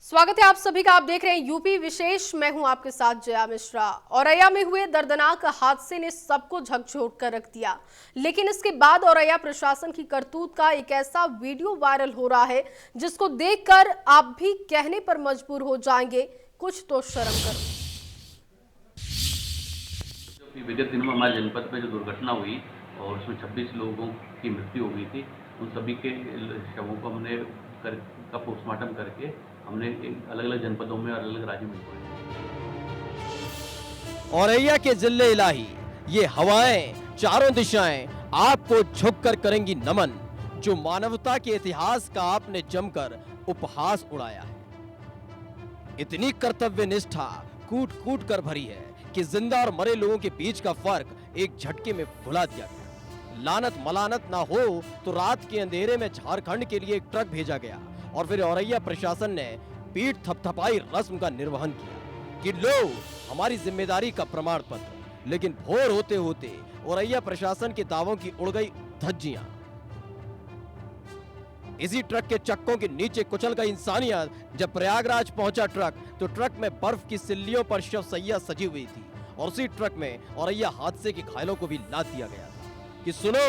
स्वागत है आप सभी का। आप देख रहे हैं यूपी विशेष। मैं हूं आपके साथ जया मिश्रा। औरैया में हुए दर्दनाक हादसे ने सबको झकझोर कर रख दिया, लेकिन इसके बाद औरैया प्रशासन की करतूत का एक ऐसा वीडियो वायरल हो रहा है जिसको देखकर आप भी कहने पर मजबूर हो जाएंगे, कुछ तो शर्म करो। विगत दिनों में हमारे जनपद में जो दुर्घटना हुई और उसमें 26 लोगों की मृत्यु हो गई थी, उन सभी के शवों को हमने का पोस्टमार्टम करके हमने अलग अलग जनपदों में और अलग अलग राज्यों में औरैया के जिले इलाही, ये हवाएं चारों दिशाएं आपको झुककर करेंगी नमन। जो मानवता के इतिहास का आपने जमकर उपहास उड़ाया है। इतनी कर्तव्य निष्ठा कूट कूट कर भरी है कि जिंदा और मरे लोगों के बीच का फर्क एक झटके में भुला दिया गया। लानत मलानत ना हो तो रात के अंधेरे में झारखंड के लिए एक ट्रक भेजा गया और फिर औरैया प्रशासन ने पीठ थपथपाई रस्म का निर्वहन किया कि लो हमारी जिम्मेदारी का प्रमाण पत्र। लेकिन भोर होते होते औरैया प्रशासन के दावों की उड़ गई धज्जियां। इसी ट्रक के चक्कों के नीचे कुचल गई इंसानियत। जब प्रयागराज पहुंचा ट्रक, तो ट्रक में बर्फ की सिल्लियों पर शव सैया सजी हुई थी और उसी ट्रक में औरैया हादसे के घायलों को भी लाद दिया गया था कि सुनो,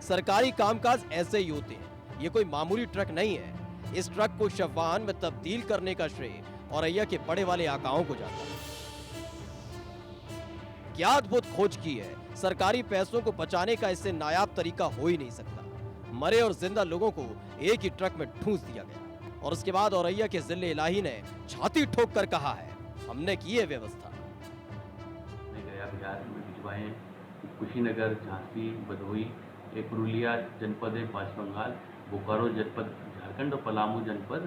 सरकारी कामकाज ऐसे ही होते हैं। ये कोई मामूली ट्रक नहीं है। इस ट्रक को शव वाहन में तब्दील करने का श्रेय औरैया के बड़े वाले आकाओं को जाता है। क्या अद्भुत खोज की है। सरकारी पैसों को बचाने का इससे नायाब तरीका हो ही नहीं सकता। मरे और जिंदा लोगों को एक ही ट्रक में ठूंस दिया गया और उसके बाद औरैया के जिले इलाही ने छाती ठोक कर कहा है, हमने की है व्यवस्था। गया बिहार में भिजवाए कुशीनगर, झांसी, भदोही, पुरुलिया जनपद है पश्चिम बंगाल, बोकारो जनपद झारखंड और पलामू जनपद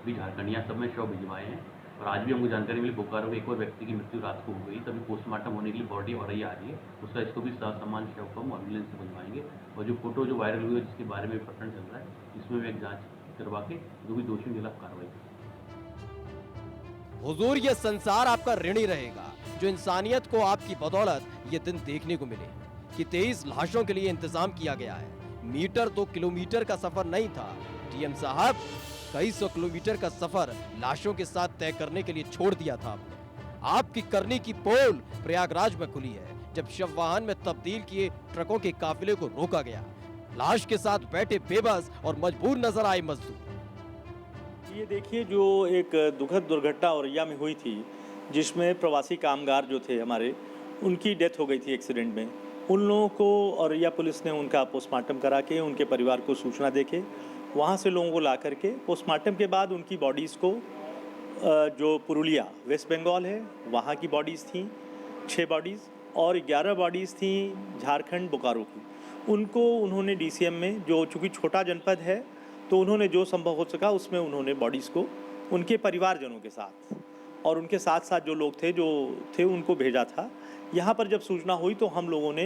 भी झारखंड, यहाँ सब में शव भिजवाए हैं। और आज भी हमको जानकारी मिली बोकारो में एक और व्यक्ति की मृत्यु रात को हो गई। तभी पोस्टमार्टम होने के लिए बॉडी औरैया आ रही है, उसका इसको भी सामान शव को हम एम्बुलेंस से बनवाएंगे। और जो फोटो जो वायरल हुई है जिसके बारे में प्रकरण चल रहा है, इसमें भी एक जांच करवा के जो भी दोषियों के खिलाफ कार्रवाई करेंगे। हुजूर, ये संसार आपका ऋणी रहेगा जो इंसानियत को आपकी बदौलत ये दिन देखने को मिले कि 23 लाशों के लिए इंतजाम किया गया है। मीटर तो किलोमीटर का सफर नहीं था डीएम साहब, कई सौ किलोमीटर का सफर लाशों के साथ तय करने के लिए छोड़ दिया था आपने। आपकी करनी की पोल प्रयागराज में खुली है जब शव वाहन में तब्दील किए ट्रकों के काफिले को रोका गया। लाश के साथ बैठे बेबस और मजबूर नजर आए मजदूर। ये देखिए, जो एक दुखद दुर्घटना औरैया में हुई थी जिसमें प्रवासी कामगार जो थे हमारे, उनकी डेथ हो गई थी एक्सीडेंट में। उन लोगों को औरैया पुलिस ने उनका पोस्टमार्टम करा के उनके परिवार को सूचना देके वहाँ से लोगों को ला करके पोस्टमार्टम के बाद उनकी बॉडीज़ को जो पुरुलिया वेस्ट बंगाल है वहाँ की बॉडीज़ थी 6 बॉडीज़, और 11 बॉडीज़ थी झारखंड बोकारो की। उनको उन्होंने डीसीएम में, जो चूँकि छोटा जनपद है तो उन्होंने जो संभव हो सका उसमें उन्होंने बॉडीज़ को उनके परिवारजनों के साथ और उनके साथ साथ जो लोग थे उनको भेजा था। यहाँ पर जब सूचना हुई तो हम लोगों ने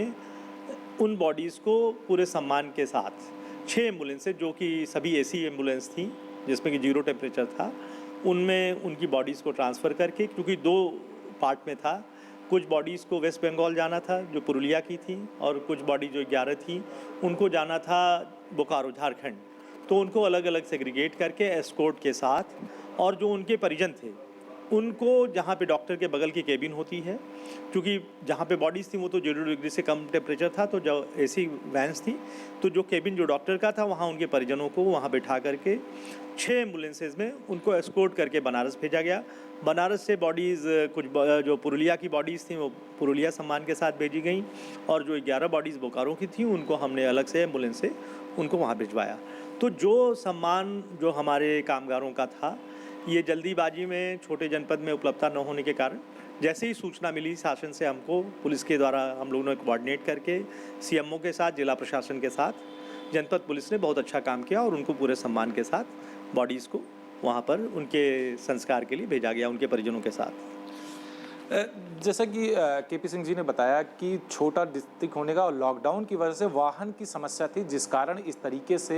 उन बॉडीज़ को पूरे सम्मान के साथ 6 एम्बुलेंसें, जो कि सभी एसी एम्बुलेंस थी जिसमें कि 0 टेम्परेचर था, उनमें उनकी बॉडीज़ को ट्रांसफ़र करके, क्योंकि 2 पार्ट में था, कुछ बॉडीज़ को वेस्ट बंगाल जाना था जो पुरुलिया की थी, और कुछ बॉडी जो 11 थी उनको जाना था बोकारो झारखंड। तो उनको अलग अलग सेग्रीगेट करके एस्कॉर्ट के साथ, और जो उनके परिजन थे उनको जहाँ पे डॉक्टर के बगल की केबिन होती है, क्योंकि जहाँ पे बॉडीज़ थी वो तो 0 डिग्री से कम टेम्परेचर था, तो जो एसी वैन्स थी, तो जो केबिन जो डॉक्टर का था वहाँ उनके परिजनों को वहाँ बैठा करके 6 एम्बुलेंसेज में उनको एस्कॉर्ट करके बनारस भेजा गया। बनारस से बॉडीज़ कुछ जो पुरुलिया की बॉडीज़ थी वो पुरुलिया सम्मान के साथ भेजी गई, और जो 11 बॉडीज़ बोकारो की थी उनको हमने अलग से एम्बुलेंस से उनको वहाँ भिजवाया। तो जो सम्मान जो हमारे कामगारों का था, ये जल्दीबाजी में छोटे जनपद में उपलब्धता न होने के कारण जैसे ही सूचना मिली शासन से, हमको पुलिस के द्वारा हम लोगों ने कोऑर्डिनेट करके सीएमओ के साथ, जिला प्रशासन के साथ, जनपद पुलिस ने बहुत अच्छा काम किया और उनको पूरे सम्मान के साथ बॉडीज़ को वहाँ पर उनके संस्कार के लिए भेजा गया उनके परिजनों के साथ। जैसा कि केपी सिंह जी ने बताया कि छोटा डिस्ट्रिक्ट होने का और लॉकडाउन की वजह से वाहन की समस्या थी, जिस कारण इस तरीके से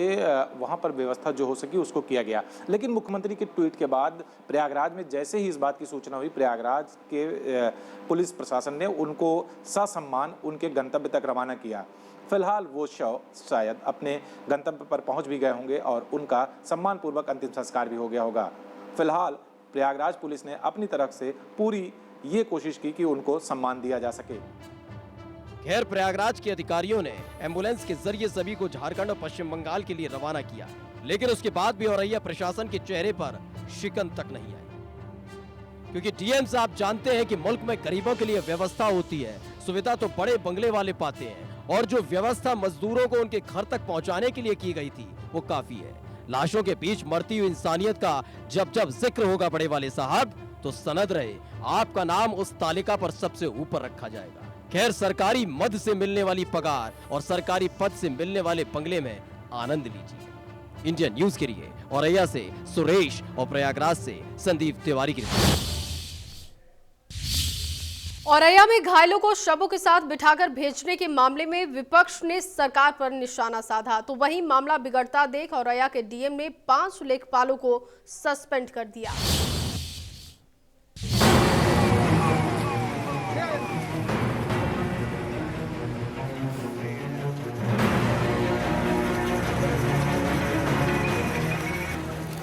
वहां पर व्यवस्था जो हो सकी उसको किया गया। लेकिन मुख्यमंत्री के ट्वीट के बाद प्रयागराज में जैसे ही इस बात की सूचना हुई, प्रयागराज के पुलिस प्रशासन ने उनको ससम्मान उनके गंतव्य तक रवाना किया। फिलहाल वो शव शायद अपने गंतव्य पर पहुंच भी गए होंगे और उनका सम्मानपूर्वक अंतिम संस्कार भी हो गया होगा। फिलहाल प्रयागराज पुलिस ने अपनी तरफ से पूरी ये कोशिश की कि उनको सम्मान दिया जा सके। खैर, प्रयागराज के अधिकारियों ने एम्बुलेंस के जरिए सभी को झारखंड और पश्चिम बंगाल के लिए रवाना किया, लेकिन उसके बाद भी औरैया प्रशासन के चेहरे पर शिकन तक नहीं आई, क्योंकि डीएम साहब जानते हैं कि मुल्क में गरीबों के लिए व्यवस्था होती है, सुविधा तो बड़े बंगले वाले पाते हैं, और जो व्यवस्था मजदूरों को उनके घर तक पहुंचाने के लिए की गई थी वो काफी है। लाशों के बीच मरती हुई इंसानियत का जब जब जिक्र होगा बड़े वाले साहब, तो सनद रहे आपका नाम उस तालिका पर सबसे ऊपर रखा जाएगा। खैर, सरकारी मद से मिलने वाली पगार और सरकारी पद से मिलने वाले बंगले में आनंद लीजिए। इंडियन न्यूज के लिए औरैया से सुरेश और प्रयागराज से संदीप तिवारी की रिपोर्ट। औरैया में घायलों को शवों के साथ बिठाकर भेजने के मामले में विपक्ष ने सरकार पर निशाना साधा, तो वहीं मामला बिगड़ता देख औरैया के डीएम ने 5 लेखपालों को सस्पेंड कर दिया।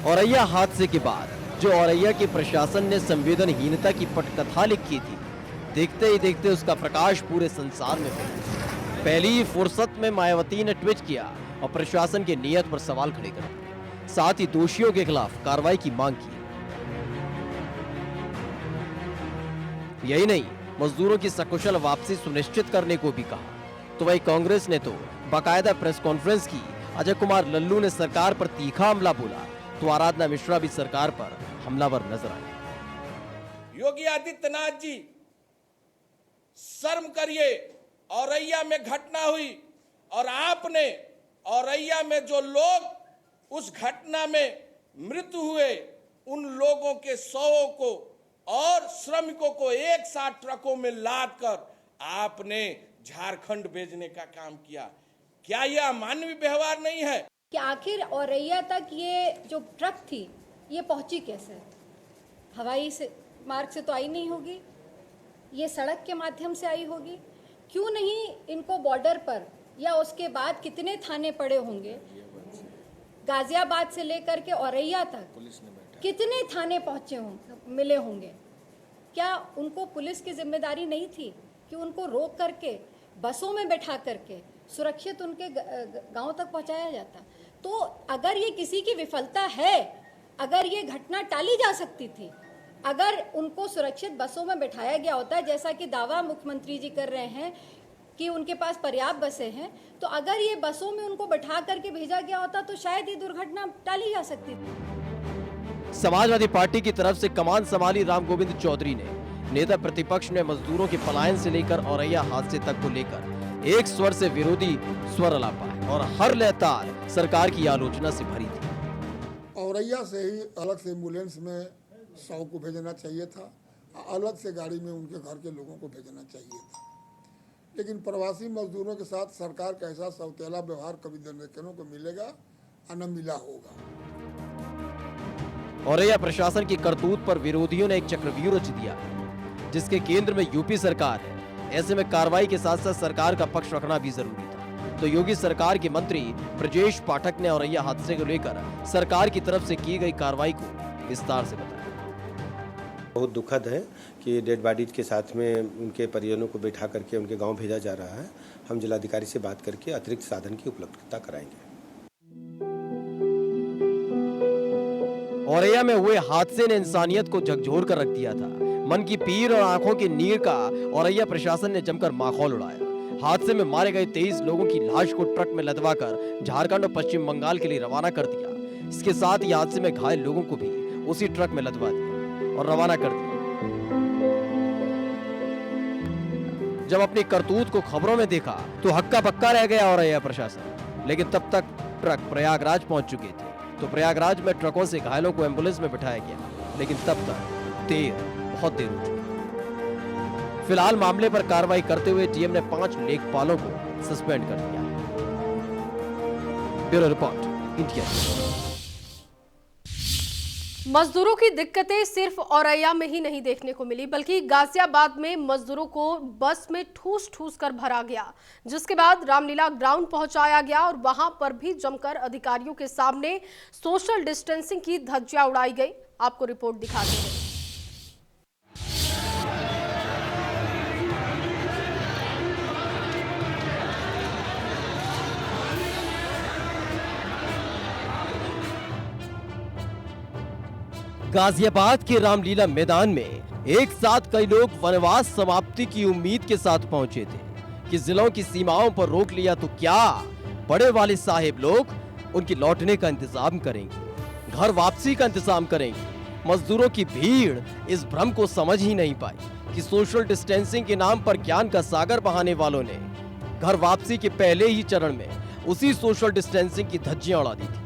औरैया हादसे के बाद जो औरैया के प्रशासन ने संवेदनहीनता की पटकथा लिखी थी, देखते ही देखते उसका प्रकाश पूरे संसार में फैला। पहली ही फुर्सत में मायावती ने ट्वीट किया और प्रशासन की नीयत पर सवाल खड़े कर दिए, साथ ही दोषियों के खिलाफ कार्रवाई की मांग की। यही नहीं, मजदूरों की सकुशल वापसी सुनिश्चित करने को भी कहा। तो वही कांग्रेस ने तो बाकायदा प्रेस कॉन्फ्रेंस की। अजय कुमार लल्लू ने सरकार पर तीखा हमला बोला, तो आराधना मिश्रा भी सरकार पर हमलावर नजर आए। योगी आदित्यनाथ जी, शर्म करिए, औरैया में घटना हुई और आपने औरैया में जो लोग उस घटना में मृत्यु हुए उन लोगों के शवों को और श्रमिकों को एक साथ ट्रकों में लाद कर आपने झारखंड भेजने का काम किया। क्या यह मानवीय व्यवहार नहीं है कि आखिर औरैया तक ये जो ट्रक थी ये पहुंची कैसे? हवाई से मार्ग से तो आई नहीं होगी, ये सड़क के माध्यम से आई होगी। क्यों नहीं इनको बॉर्डर पर या उसके बाद कितने थाने पड़े होंगे, गाजियाबाद से लेकर के औरैया तक कितने थाने पहुंचे होंगे, मिले होंगे? क्या उनको पुलिस की जिम्मेदारी नहीं थी कि उनको रोक करके बसों में बैठा करके सुरक्षित उनके गांव तक पहुंचाया जाता? तो अगर ये किसी की विफलता है, अगर ये घटना टाली जा सकती थी, अगर उनको सुरक्षित बसों में बैठाया गया होता, जैसा कि दावा मुख्यमंत्री जी कर रहे हैं कि उनके पास पर्याप्त बसें हैं, तो अगर ये बसों में उनको बैठा करके भेजा गया होता तो शायद ये दुर्घटना टाली जा सकती थी। समाजवादी पार्टी की तरफ से कमान संभाली राम गोविंद चौधरी ने। नेता प्रतिपक्ष ने मजदूरों के पलायन से लेकर औरैया हादसे तक को लेकर एक स्वर से विरोधी स्वर अलापा है और हर लहतार सरकार की आलोचना से भरी थी। औरैया से ही अलग से एम्बुलेंस में 100 को भेजना चाहिए था, अलग से गाड़ी में उनके घर के लोगों को भेजना चाहिए था, लेकिन प्रवासी मजदूरों के साथ सरकार का ऐसा सौतेला व्यवहार कभी देखने को मिलेगा और न मिला होगा। औरैया प्रशासन की करतूत पर विरोधियों ने एक चक्रव्यूह रच दिया, जिसके केंद्र में यूपी सरकार है। ऐसे में कार्रवाई के साथ साथ सरकार का पक्ष रखना भी जरूरी था। तो योगी सरकार के मंत्री ब्रजेश पाठक ने औरैया हादसे को लेकर सरकार की तरफ से की गई कार्रवाई को विस्तार से बताया। बहुत दुखद है कि डेड बॉडी के साथ में उनके परिजनों को बैठा करके उनके गांव भेजा जा रहा है। हम जिलाधिकारी से बात करके अतिरिक्त साधन की उपलब्धता कराएंगे। औरैया में हुए हादसे ने इंसानियत को झकझोर कर रख दिया था। मन की पीर और आंखों की नीर का औरैया प्रशासन ने जमकर माखौल उड़ाया। हादसे में मारे गए 23 लोगों की लाश को ट्रक में लदवाकर झारखंड और पश्चिम बंगाल के लिए रवाना कर दिया। इसके साथ ही हादसे में घायल लोगों को भी उसी ट्रक में लदवा दिया और रवाना कर दिया। जब अपनी करतूत को खबरों में देखा तो हक्का बक्का रह गया औरैया प्रशासन, लेकिन तब तक ट्रक प्रयागराज पहुंच चुके थे। तो प्रयागराज में ट्रकों से घायलों को एम्बुलेंस में बिठाया गया, लेकिन तब तक बहुत देर हो चुकी। फिलहाल मामले पर कार्रवाई करते हुए डीएम ने 5 लेखपालों को सस्पेंड कर दिया। Bureau report, India. मजदूरों की दिक्कतें सिर्फ औरैया में ही नहीं देखने को मिली, बल्कि गाजियाबाद में मजदूरों को बस में ठूस ठूस कर भरा गया, जिसके बाद रामलीला ग्राउंड पहुंचाया गया और वहां पर भी जमकर अधिकारियों के सामने सोशल डिस्टेंसिंग की धज्जियां उड़ाई गई। आपको रिपोर्ट दिखाते हैं। गाजियाबाद के रामलीला मैदान में एक साथ कई लोग वनवास समाप्ति की उम्मीद के साथ पहुंचे थे कि जिलों की सीमाओं पर रोक लिया तो क्या बड़े वाले साहेब लोग उनकी लौटने का इंतजाम करेंगे, घर वापसी का इंतजाम करेंगे। मजदूरों की भीड़ इस भ्रम को समझ ही नहीं पाई कि सोशल डिस्टेंसिंग के नाम पर ज्ञान का सागर बहाने वालों ने घर वापसी के पहले ही चरण में उसी सोशल डिस्टेंसिंग की धज्जियां उड़ा दी थी।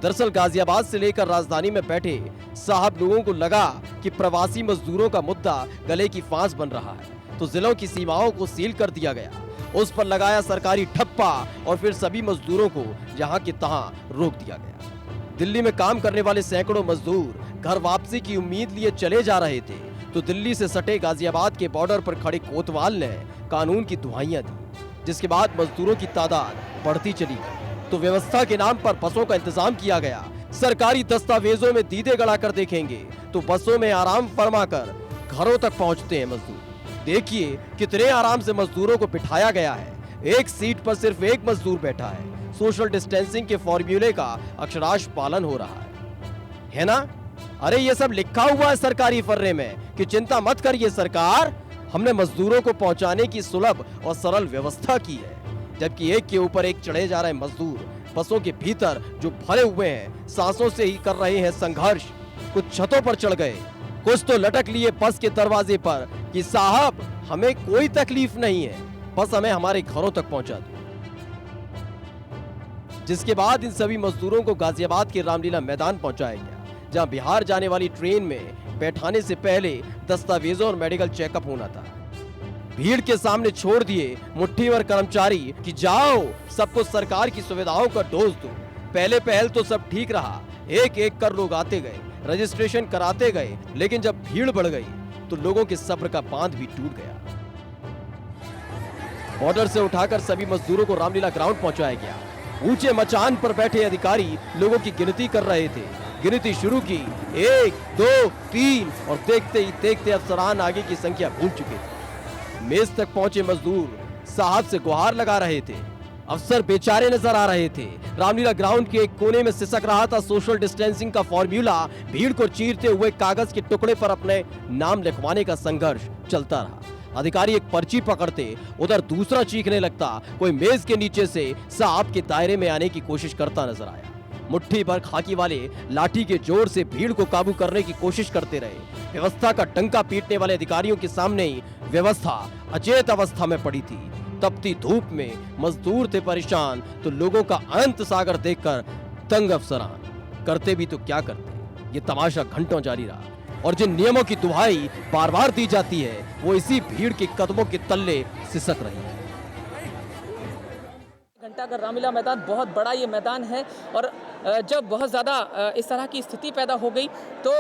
दरअसल गाजियाबाद से लेकर राजधानी में बैठे साहब लोगों को लगा कि प्रवासी मजदूरों का मुद्दा गले की फांस बन रहा है, तो जिलों की सीमाओं को सील कर दिया गया, उस पर लगाया सरकारी ठप्पा और फिर सभी मजदूरों को जहां के तहां रोक दिया गया। दिल्ली में काम करने वाले सैकड़ों मजदूर घर वापसी की उम्मीद लिए चले जा रहे थे, तो दिल्ली से सटे गाजियाबाद के बॉर्डर पर खड़े कोतवाल ने कानून की दुहाइयां दी, जिसके बाद मजदूरों की तादाद बढ़ती चली गई। तो व्यवस्था के नाम पर बसों का इंतजाम किया गया। सरकारी दस्तावेजों में दीदे गड़ा कर देखेंगे तो बसों में आराम फरमा कर घरों तक पहुंचते हैं मजदूर। देखिए कितने आराम से मजदूरों को बिठाया गया है, एक सीट पर सिर्फ एक मजदूर बैठा है। सोशल डिस्टेंसिंग के फॉर्मूले का अक्षराश पालन हो रहा है ना? अरे ये सब लिखा हुआ है सरकारी फर्रे में कि चिंता मत करिए सरकार, हमने मजदूरों को पहुंचाने की सुलभ और सरल व्यवस्था की है। जबकि एक के ऊपर एक चढ़े जा रहे मजदूर बसों के भीतर जो भरे हुए हैं, सांसों से ही कर रहे हैं संघर्ष। कुछ छतों पर चढ़ गए, कुछ तो लटक लिए बस के दरवाजे पर कि साहब हमें कोई तकलीफ नहीं है, बस हमें हमारे घरों तक पहुंचा दो। जिसके बाद इन सभी मजदूरों को गाजियाबाद के रामलीला मैदान पहुंचाया गया, जहां बिहार जाने वाली ट्रेन में बैठाने से पहले दस्तावेजों और मेडिकल चेकअप होना था। भीड़ के सामने छोड़ दिए मुट्ठी भर कर्मचारी कि जाओ सबको सरकार की सुविधाओं का डोज दो। पहले पहल तो सब ठीक रहा, एक एक कर लोग आते गए, रजिस्ट्रेशन कराते गए, लेकिन जब भीड़ बढ़ गई तो लोगों के सब्र का बांध भी टूट गया। बॉर्डर से उठाकर सभी मजदूरों को रामलीला ग्राउंड पहुंचाया गया। ऊंचे मचान पर बैठे अधिकारी लोगों की गिनती कर रहे थे। गिनती शुरू की, 1 2 3 और देखते ही देखते अफसरान आगे की संख्या भूल चुके थे। मेज तक पहुंचे मजदूर साहब से गुहार लगा रहे थे। अफसर बेचारे नजर आ रहे थे। रामलीला ग्राउंड के एक कोने में सिसक रहा था सोशल डिस्टेंसिंग का फॉर्मूला। भीड़ को चीरते हुए कागज के टुकड़े पर अपने नाम लिखवाने का संघर्ष चलता रहा। अधिकारी एक पर्ची पकड़ते, उधर दूसरा चीखने लगता। कोई मेज के नीचे से साहब के दायरे में आने की कोशिश करता नजर आया। मुट्ठी भर खाकी वाले लाठी के जोर से भीड़ को काबू करने की कोशिश करते रहे। व्यवस्था का डंका पीटने वाले अधिकारियों के सामने ही व्यवस्था अचेत अवस्था में पड़ी थी। तपती धूप में मजदूर थे परेशान, तो लोगों का अनंत सागर देखकर दंग अफसरान। करते भी तो क्या करते, ये तमाशा घंटों जारी रहा और जिन नियमों की दुहाई बार बार दी जाती है वो इसी भीड़ के कदमों के तल्ले सिसक रही है। घंटा का रामलीला मैदान बहुत बड़ा ये मैदान है और जब बहुत ज़्यादा इस तरह की स्थिति पैदा हो गई तो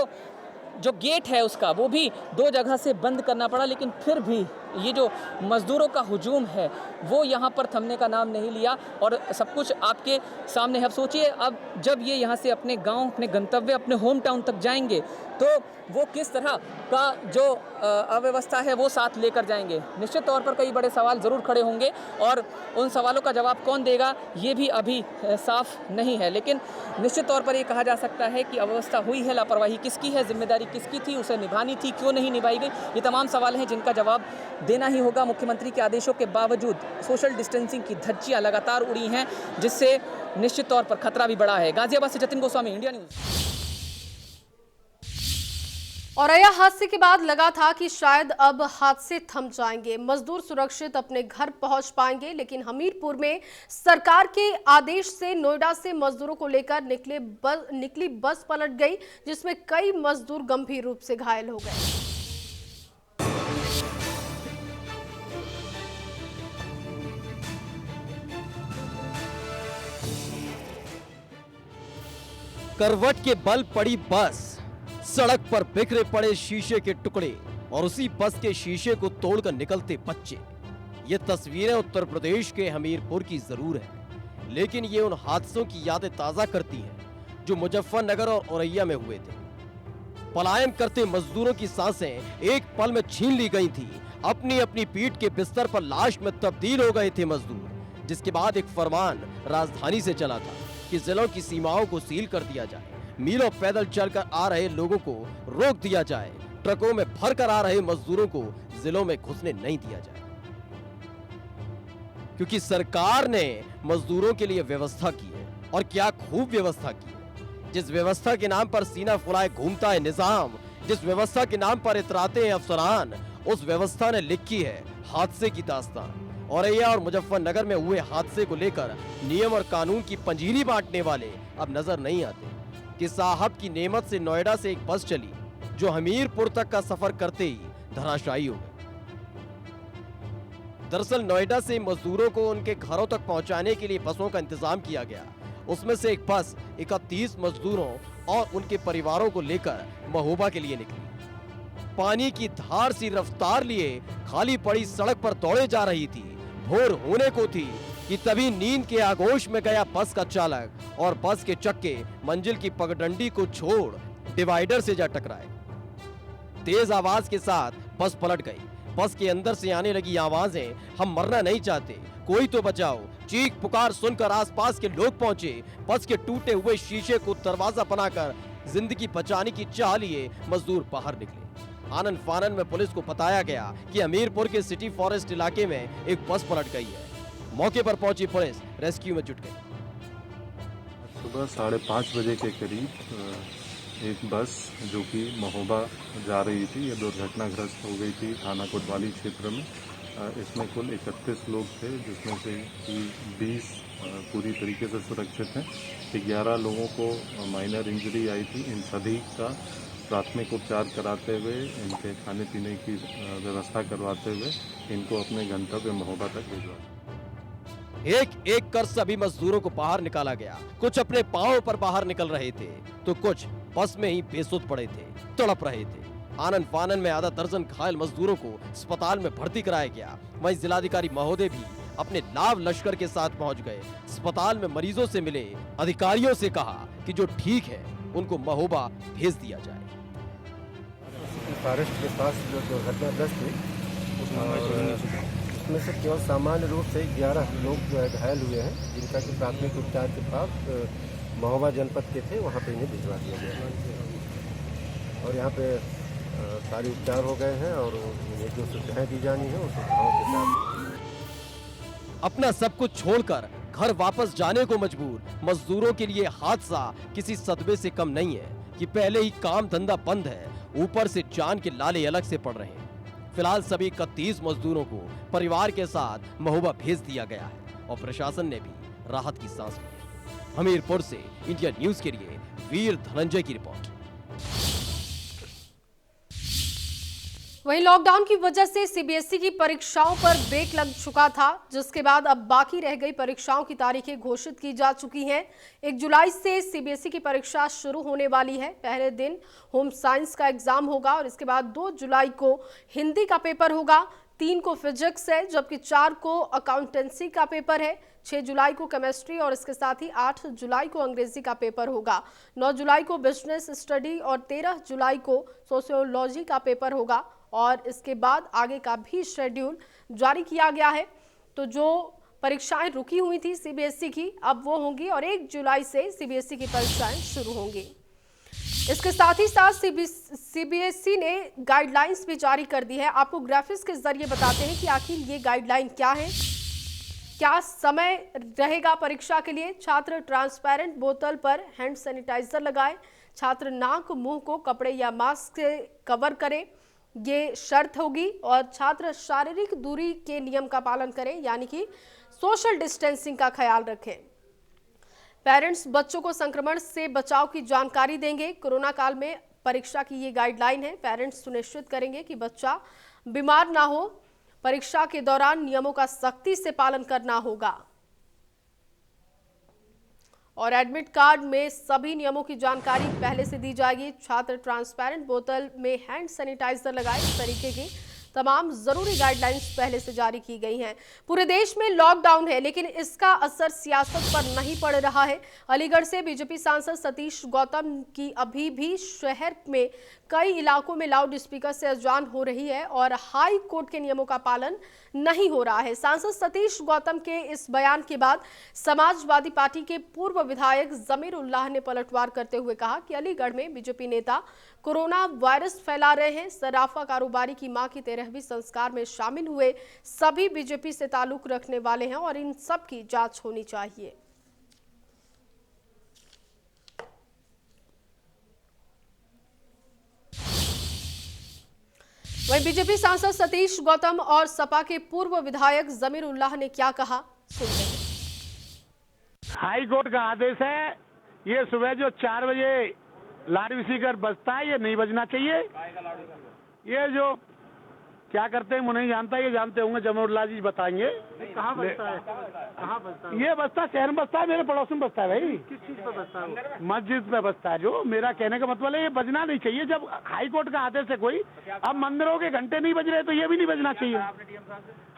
जो गेट है उसका वो भी 2 जगह से बंद करना पड़ा, लेकिन फिर भी ये जो मज़दूरों का हुजूम है वो यहाँ पर थमने का नाम नहीं लिया और सब कुछ आपके सामने है। अब सोचिए, अब जब ये यहाँ से अपने गांव, अपने गंतव्य, अपने होम टाउन तक जाएंगे तो वो किस तरह का जो अव्यवस्था है वो साथ लेकर जाएंगे। निश्चित तौर पर कई बड़े सवाल ज़रूर खड़े होंगे और उन सवालों का जवाब कौन देगा ये भी अभी साफ नहीं है, लेकिन निश्चित तौर पर ये कहा जा सकता है कि अव्यवस्था हुई है। लापरवाही किसकी है, जिम्मेदारी किसकी थी, उसे निभानी थी, क्यों नहीं निभाई गई, ये तमाम सवाल हैं जिनका जवाब देना ही होगा। मुख्यमंत्री के आदेशों के बावजूद सोशल डिस्टेंसिंग की धज्जियां लगातार उड़ी हैं, जिससे निश्चित तौर पर खतरा भी बढ़ा है। गाजियाबाद से जतिन गोस्वामी, इंडिया न्यूज। औरैया हादसे के बाद लगा था कि शायद अब हादसे थम जाएंगे, मजदूर सुरक्षित अपने घर पहुंच पाएंगे, लेकिन हमीरपुर में सरकार के आदेश से नोएडा से मजदूरों को लेकर निकली बस पलट गई, जिसमें कई मजदूर गंभीर रूप से घायल हो गए। करवट के बल पड़ी बस, सड़क पर बिखरे पड़े शीशे के टुकड़े और उसी बस के शीशे को तोड़कर निकलते बच्चे। ये तस्वीरें उत्तर प्रदेश के हमीरपुर की जरूर है, लेकिन ये उन हादसों की यादें ताजा करती हैं जो मुजफ्फरनगर और औरैया में हुए थे। पलायन करते मजदूरों की सांसें एक पल में छीन ली गई थी। अपनी अपनी पीठ के बिस्तर पर लाश में तब्दील हो गए थे मजदूर, जिसके बाद एक फरमान राजधानी से चला था कि जिलों की सीमाओं को सील कर दिया जाए, मीलों पैदल चलकर आ रहे लोगों को रोक दिया जाए, ट्रकों में भर कर आ रहे मजदूरों को जिलों में घुसने नहीं दिया जाए, क्योंकि सरकार ने मजदूरों के लिए व्यवस्था की है। और क्या खूब व्यवस्था की है। जिस व्यवस्था के नाम पर सीना फुलाए घूमता है निजाम, जिस व्यवस्था के नाम पर इतराते हैं अफसरान, उस व्यवस्था ने लिखी है हादसे की दास्तान। औरैया और मुजफ्फरनगर में हुए हादसे को लेकर नियम और कानून की पंजीरी बांटने वाले अब नजर नहीं आते कि साहब की नेमत से नोएडा से एक बस चली जो हमीरपुर तक का सफर करते ही धराशायी हो गई। दरअसल नोएडा से मजदूरों को उनके घरों तक पहुंचाने के लिए बसों का इंतजाम किया गया। उसमें से एक बस 31 मजदूरों और उनके परिवारों को लेकर महोबा के लिए निकली। पानी की धार सी रफ्तार लिए खाली पड़ी सड़क पर दौड़े जा रही थी। भोर होने को थी कि तभी नींद के आगोश में गया बस का चालक और बस के चक्के मंजिल की पगडंडी को छोड़ डिवाइडर से जा टकराए। तेज आवाज के साथ बस पलट गई। बस के अंदर से आने लगी आवाजें, हम मरना नहीं चाहते, कोई तो बचाओ। चीख पुकार सुनकर आसपास के लोग पहुंचे। बस के टूटे हुए शीशे को दरवाजा बनाकर जिंदगी बचाने की चाह लिए मजदूर बाहर निकले। आनन फानन में पुलिस को बताया गया कि हमीरपुर के सिटी फॉरेस्ट इलाके में एक बस पलट गई है। मौके पर पहुंची पुलिस रेस्क्यू में जुट गई। सुबह 5:30 बजे के करीब एक बस जो कि महोबा जा रही थी, ये दुर्घटनाग्रस्त हो गई थी थाना कोतवाली क्षेत्र में। इसमें कुल 31 लोग थे, जिसमें से 20 पूरी तरीके से सुरक्षित हैं। 11 लोगों को माइनर इंजरी आई थी। इन सभी का प्राथमिक उपचार कराते हुए, इनके खाने पीने की व्यवस्था करवाते हुए इनको अपने गंतव्य महोबा तक भिजवाया। एक एक कर सभी मजदूरों को बाहर निकाला गया। कुछ अपने पांव पर बाहर निकल रहे थे तो कुछ बस में ही बेसुध पड़े थे, तड़प रहे थे। आनन फानन में आधा दर्जन घायल मजदूरों को अस्पताल में भर्ती कराया गया। वहीं जिलाधिकारी महोदय भी अपने लाव लश्कर के साथ पहुंच गए। अस्पताल में मरीजों से मिले, अधिकारियों से कहा कि जो ठीक है उनको महोबा भेज दिया जाए। फॉरेस्ट के पास जो दुर्घटनाग्रस्त हुई उसमें से केवल सामान्य रूप से 11 लोग जो है घायल हुए हैं, जिनका कि प्राथमिक उपचार के बाद महोबा जनपद के थे, वहाँ पे इन्हें भिजवा दिया गया और यहाँ पे सारे उपचार हो गए हैं और उन्हें जो सुविधाएं दी जानी है उस सुविधाओं के साथ अपना सब कुछ छोड़कर घर वापस जाने को मजबूर मजदूरों के लिए हादसा किसी सदमे से कम नहीं है कि पहले ही काम धंधा बंद है, ऊपर से जान के लाले अलग से पड़ रहे हैं। फिलहाल सभी 31 मजदूरों को परिवार के साथ महोबा भेज दिया गया है और प्रशासन ने भी राहत की सांस ली। हमीरपुर से इंडिया न्यूज के लिए वीर धनंजय की रिपोर्ट। वहीं लॉकडाउन की वजह से सीबीएसई की परीक्षाओं पर ब्रेक लग चुका था, जिसके बाद अब बाकी रह गई परीक्षाओं की तारीखें घोषित की जा चुकी हैं। 1 जुलाई से सीबीएसई की परीक्षा शुरू होने वाली है। पहले दिन होम साइंस का एग्जाम होगा और इसके बाद 2 जुलाई को हिंदी का पेपर होगा, 3 को फिजिक्स है, जबकि 4 को अकाउंटेंसी का पेपर है, 6 जुलाई को केमिस्ट्री और इसके साथ ही 8 जुलाई को अंग्रेजी का पेपर होगा, 9 जुलाई को बिजनेस स्टडी और 13 जुलाई को सोशियोलॉजी का पेपर होगा और इसके बाद आगे का भी शेड्यूल जारी किया गया है। तो जो परीक्षाएं रुकी हुई थी सीबीएसई की, अब वो होंगी और 1 जुलाई से सीबीएसई की परीक्षाएं शुरू होंगी। इसके साथ ही साथ सीबीएसई ने गाइडलाइंस भी जारी कर दी है। आपको ग्राफिक्स के जरिए बताते हैं कि आखिर ये गाइडलाइन क्या है, क्या समय रहेगा परीक्षा के लिए। छात्र ट्रांसपेरेंट बोतल पर हैंड सैनिटाइजर लगाएं, छात्र नाक मुंह को कपड़े या मास्क से कवर करें, ये शर्त होगी, और छात्र शारीरिक दूरी के नियम का पालन करें, यानी कि सोशल डिस्टेंसिंग का ख्याल रखें। पेरेंट्स बच्चों को संक्रमण से बचाव की जानकारी देंगे। कोरोना काल में परीक्षा की ये गाइडलाइन है। पेरेंट्स सुनिश्चित करेंगे कि बच्चा बीमार ना हो। परीक्षा के दौरान नियमों का सख्ती से पालन करना होगा और एडमिट कार्ड में सभी नियमों की जानकारी पहले से दी जाएगी। छात्र ट्रांसपेरेंट बोतल में हैंड सैनिटाइजर लगाए, इस तरीके की तमाम जरूरी गाइडलाइंस पहले से जारी की गई हैं। पूरे देश में लॉकडाउन है, लेकिन इसका असर सियासत पर नहीं पड़ रहा है। अलीगढ़ से बीजेपी सांसद सतीश गौतम की अभी भी शहर में कई इलाकों में लाउड स्पीकर से अजान हो रही है और हाई कोर्ट के नियमों का पालन नहीं हो रहा है। सांसद सतीश गौतम के इस बयान के बाद समाजवादी पार्टी के पूर्व विधायक जमीर उल्लाह ने पलटवार करते हुए कहा कि अलीगढ़ में बीजेपी नेता कोरोना वायरस फैला रहे हैं। सराफा कारोबारी की मां की 13वीं संस्कार में शामिल हुए सभी बीजेपी से ताल्लुक रखने वाले हैं और इन सब की जांच होनी चाहिए। वहीं बीजेपी सांसद सतीश गौतम और सपा के पूर्व विधायक जमीर उल्लाह ने क्या कहा, सुनते हैं। हाई कोर्ट का आदेश है, ये सुबह जो 4 बजे लाउड स्पीकर बजता है ये नहीं बजना चाहिए। ये जो क्या करते हैं मुझे नहीं जानता, ये जानते होंगे, जमीरुल्लाह जी बताएंगे। कहाँ बजता है? कहाँ बजता है? ये बजता शहर में बजता है, मेरे पड़ोस में बजता है भाई। किस चीज पर बजता है? मस्जिद में बजता है। जो मेरा कहने का मतलब है ये बजना नहीं चाहिए। जब हाई कोर्ट का आदेश है कोई, अब मंदिरों के घंटे नहीं बज रहे तो ये भी नहीं बजना चाहिए।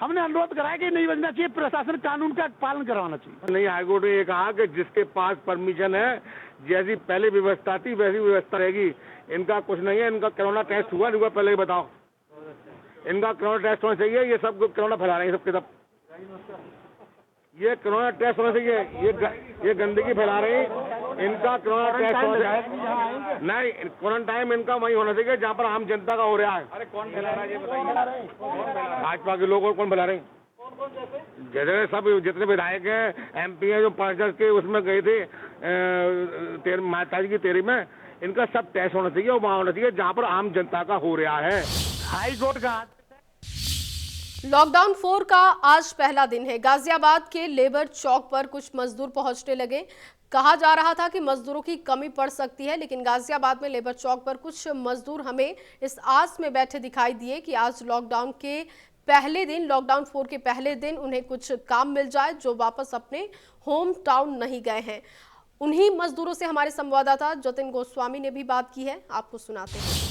हमने अनुरोध कराया कि नहीं बजना चाहिए, प्रशासन कानून का पालन करवाना चाहिए। नहीं, हाई कोर्ट ने ये कहा कि जिसके पास परमिशन है, जैसी पहले व्यवस्था थी वैसी व्यवस्था रहेगी। इनका कुछ नहीं है, इनका कोरोना टेस्ट हुआ नहीं हुआ पहले ही बताओ। इनका कोरोना टेस्ट होना चाहिए। ये सब कोरोना फैला रहे हैं सबके सब। ये कोरोना टेस्ट होना चाहिए। ये गंदगी फैला रहे हैं, इनका कोरोना टेस्ट होना चाहिए। नहीं, क्वारंटाइन इनका वही होना चाहिए जहाँ पर आम जनता का हो रहा है। अरे कौन फैला रहा है ये बताइए। भाजपा के लोग और कौन फैला रहे हैं? जैसे सब जितने विधायक हैं, MP हैं जो 5 के उसमें गए थे माता जी की 13 में, इनका सब टेस्ट होना चाहिए और वहाँ होना चाहिए जहाँ पर आम जनता का हो रहा है। हाई कोर्ट का लॉकडाउन 4 का आज पहला दिन है। गाजियाबाद के लेबर चौक पर कुछ मजदूर पहुंचने लगे। कहा जा रहा था कि मजदूरों की कमी पड़ सकती है, लेकिन गाजियाबाद में लेबर चौक पर कुछ मजदूर हमें इस आस में बैठे दिखाई दिए कि आज लॉकडाउन के पहले दिन, लॉकडाउन 4 के पहले दिन उन्हें कुछ काम मिल जाए, जो वापस अपने होम टाउन नहीं गए हैं। उन्हीं मजदूरों से हमारे संवाददाता जतिन गोस्वामी ने भी बात की है, आपको सुनाते हैं।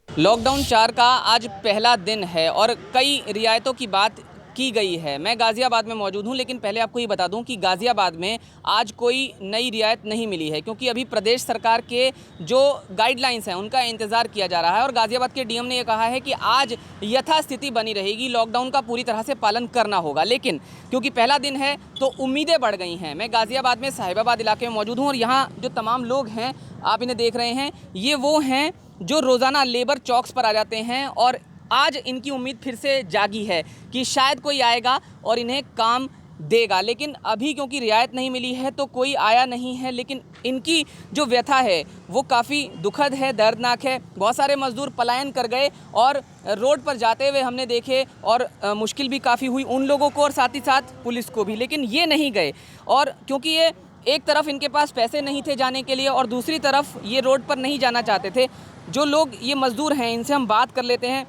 लॉकडाउन 4 का आज पहला दिन है और कई रियायतों की बात की गई है। मैं गाज़ियाबाद में मौजूद हूं, लेकिन पहले आपको ये बता दूं कि गाज़ियाबाद में आज कोई नई रियायत नहीं मिली है, क्योंकि अभी प्रदेश सरकार के जो गाइडलाइंस हैं उनका इंतज़ार किया जा रहा है। और गाज़ियाबाद के DM ने ये कहा है कि आज यथास्थिति बनी रहेगी, लॉकडाउन का पूरी तरह से पालन करना होगा। लेकिन क्योंकि पहला दिन है तो उम्मीदें बढ़ गई हैं। मैं गाज़ियाबाद में साहिबाबाद इलाके में मौजूद हूँ और यहाँ जो तमाम लोग हैं, आप इन्हें देख रहे हैं, ये वो हैं जो रोज़ाना लेबर चौक्स पर आ जाते हैं और आज इनकी उम्मीद फिर से जागी है कि शायद कोई आएगा और इन्हें काम देगा। लेकिन अभी क्योंकि रियायत नहीं मिली है तो कोई आया नहीं है। लेकिन इनकी जो व्यथा है वो काफ़ी दुखद है, दर्दनाक है। बहुत सारे मजदूर पलायन कर गए और रोड पर जाते हुए हमने देखे और मुश्किल भी काफ़ी हुई उन लोगों को और साथ ही साथ पुलिस को भी, लेकिन ये नहीं गए। और क्योंकि ये एक तरफ इनके पास पैसे नहीं थे जाने के लिए और दूसरी तरफ ये रोड पर नहीं जाना चाहते थे। जो लोग ये मजदूर हैं इनसे हम बात कर लेते हैं।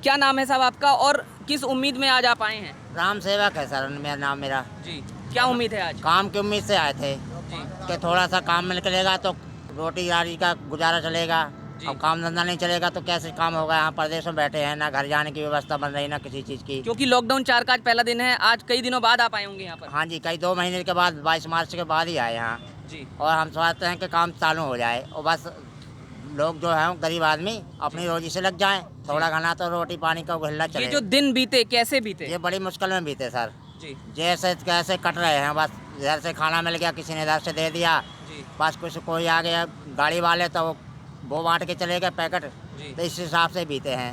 क्या नाम है साहब आपका और किस उम्मीद में आज आप आए हैं? राम सेवक है सर मेरा नाम। मेरा जी, क्या उम्मीद है आज? काम की उम्मीद से आए थे कि थोड़ा सा काम निकलेगा तो रोटी यारी का गुजारा चलेगा। अब काम धंधा नहीं चलेगा तो कैसे काम होगा? यहाँ प्रदेश में बैठे हैं, ना घर जाने की व्यवस्था बन रही ना किसी चीज़ की। क्योंकि लॉकडाउन 4 का आज पहला दिन है, आज कई दिनों बाद आप आए होंगे यहाँ पर। हाँ जी, कई 2 महीने के बाद 22 मार्च के बाद ही आए यहाँ जी। और हम चाहते हैं कि काम चालू हो जाए और बस लोग जो है गरीब आदमी अपनी रोजी से लग जाएं। थोड़ा घना तो रोटी पानी का उगलना चले। ये जो दिन बीते कैसे बीते? ये बड़ी मुश्किल में बीते सर जी। जैसे कैसे कट रहे हैं, बस इधर से खाना मिल गया, किसी ने इधर से दे दिया जी। बस कुछ कोई आ गया गाड़ी वाले तो वो बांट के चले गए पैकेट, तो इस हिसाब से बीते हैं।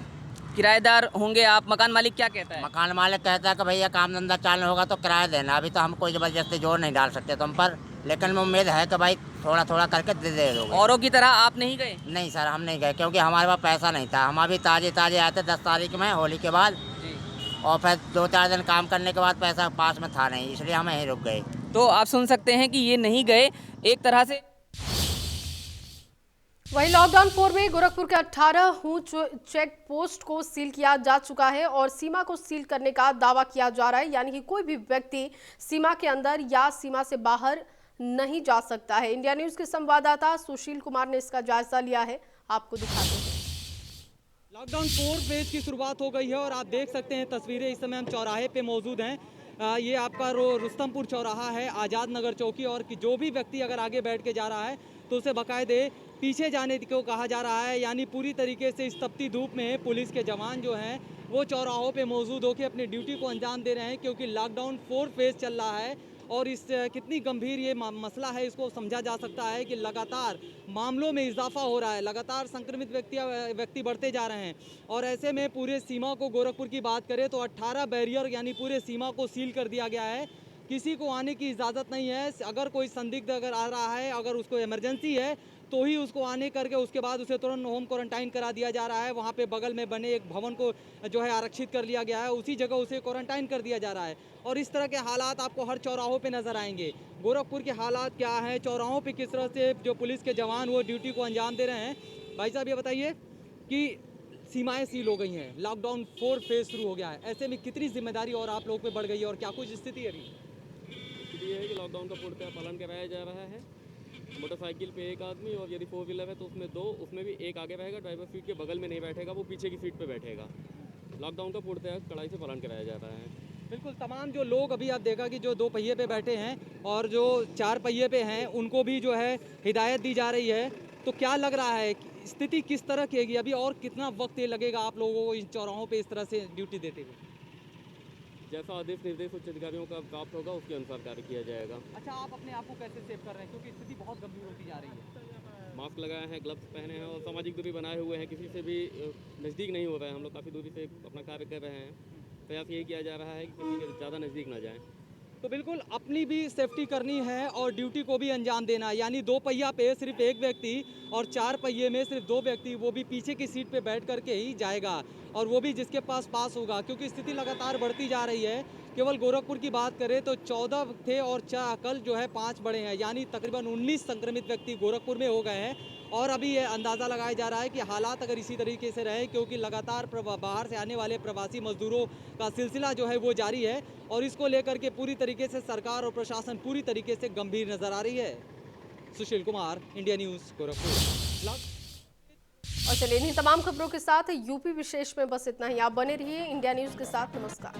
किराएदार होंगे आप, मकान मालिक क्या कहता है? मकान मालिक कहता है कि भैया काम धंधा चालू होगा तो किराया देना। अभी तो हम कोई ज़बरदस्ती जोर नहीं डाल सकते तुम पर, लेकिन उम्मीद है कि भाई थोड़ा थोड़ा करके दे दोगे। औरों की तरह आप नहीं गए? नहीं सर, हम नहीं गए क्योंकि हमारे पास पैसा नहीं था। हम अभी ताजे आए थे 10 तारीख में होली के बाद जी। और फिर 2-4 दिन काम करने के बाद पैसा पास में था नहीं, इसलिए हम यहीं रुक गए। तो आप सुन सकते हैं कि ये नहीं गए एक तरह से। वहीं लॉकडाउन 4 में गोरखपुर के 18 चेक पोस्ट को सील किया जा चुका है और सीमा को सील करने का दावा किया जा रहा है, यानी कि कोई भी व्यक्ति सीमा के अंदर या सीमा से बाहर नहीं जा सकता है। इंडिया न्यूज के संवाददाता सुशील कुमार ने इसका जायजा लिया है, आपको दिखाते हैं। लॉकडाउन 4 फेज की शुरुआत हो गई है और आप देख सकते हैं तस्वीरें, इस समय हम चौराहे पे मौजूद हैं। ये आपका रुस्तमपुर चौराहा है, आज़ाद नगर चौकी, और कि जो भी व्यक्ति अगर आगे बैठ के जा रहा है तो उसे बाकायदे पीछे जाने को कहा जा रहा है। यानी पूरी तरीके से इस तपती धूप में पुलिस के जवान जो हैं वो चौराहों पे मौजूद होकर अपनी ड्यूटी को अंजाम दे रहे हैं, क्योंकि लॉकडाउन 4 फेज चल रहा है। और इस कितनी गंभीर ये मसला है इसको समझा जा सकता है कि लगातार मामलों में इजाफा हो रहा है, लगातार संक्रमित व्यक्ति बढ़ते जा रहे हैं। और ऐसे में पूरे सीमा को, गोरखपुर की बात करें तो 18 बैरियर यानी पूरे सीमा को सील कर दिया गया है। किसी को आने की इजाज़त नहीं है। अगर कोई संदिग्ध अगर आ रहा है, अगर उसको इमरजेंसी है तो ही उसको आने करके उसके बाद उसे तुरंत होम क्वारंटाइन करा दिया जा रहा है। वहाँ पे बगल में बने एक भवन को जो है आरक्षित कर लिया गया है, उसी जगह उसे क्वारंटाइन कर दिया जा रहा है। और इस तरह के हालात आपको हर चौराहों पे नज़र आएंगे। गोरखपुर के हालात क्या हैं, चौराहों पे किस तरह से जो पुलिस के जवान वो ड्यूटी को अंजाम दे रहे हैं। भाई साहब ये बताइए कि सीमाएँ सील हो गई हैं, लॉकडाउन 4 फेज शुरू हो गया है, ऐसे में कितनी जिम्मेदारी और आप लोगों पर बढ़ गई है और क्या कुछ स्थिति है अभी? ये है कि लॉकडाउन का पूर्णतः पालन कराया जा रहा है। मोटरसाइकिल पे एक आदमी, और यदि 4 व्हीलर है तो उसमें 2, उसमें भी एक आगे रहेगा, ड्राइवर सीट के बगल में नहीं बैठेगा, वो पीछे की सीट पे बैठेगा। लॉकडाउन का पूर्णतः कड़ाई से पालन कराया जा रहा है। बिल्कुल, तमाम जो लोग अभी आप देखा कि जो 2 पहिए पे बैठे हैं और जो 4 पहिए पे हैं उनको भी जो है हिदायत दी जा रही है। तो क्या लग रहा है स्थिति किस तरह की है अभी और कितना वक्त ये लगेगा आप लोगों को इन चौराहों पे इस तरह से ड्यूटी देते हुए? जैसा आदेश निर्देश उच्च अधिकारियों का प्राप्त होगा उसके अनुसार कार्य किया जाएगा। अच्छा, आप अपने आप को कैसे सेव कर रहे हैं, क्योंकि स्थिति बहुत गंभीर होती जा रही है? मास्क लगाए हैं, ग्लव्स पहने हैं और सामाजिक दूरी बनाए हुए हैं, किसी से भी नज़दीक नहीं हो रहा है। हम लोग काफ़ी दूरी से अपना कार्य कर रहे हैं। प्रयास यही किया जा रहा है कि किसी के ज़्यादा नज़दीक ना जाएँ। तो बिल्कुल अपनी भी सेफ्टी करनी है और ड्यूटी को भी अंजाम देना है। यानी 2 पहिया पे सिर्फ एक व्यक्ति और 4 पहिए में सिर्फ 2 व्यक्ति, वो भी पीछे की सीट पे बैठ करके ही जाएगा, और वो भी जिसके पास होगा, क्योंकि स्थिति लगातार बढ़ती जा रही है। केवल गोरखपुर की बात करें तो 14 थे और कल जो है 5 बढ़े हैं, यानी तकरीबन 19 संक्रमित व्यक्ति गोरखपुर में हो गए हैं। और अभी ये अंदाज़ा लगाया जा रहा है कि हालात अगर इसी तरीके से रहे, क्योंकि लगातार बाहर से आने वाले प्रवासी मजदूरों का सिलसिला जो है वो जारी है, और इसको लेकर के पूरी तरीके से सरकार और प्रशासन पूरी तरीके से गंभीर नजर आ रही है। Sushil Kumar, India news, Gorakhpur. और चलिए इन्हीं तमाम खबरों के साथ यूपी विशेष में बस इतना ही। आप बने रहिए इंडिया न्यूज़ के साथ। नमस्कार।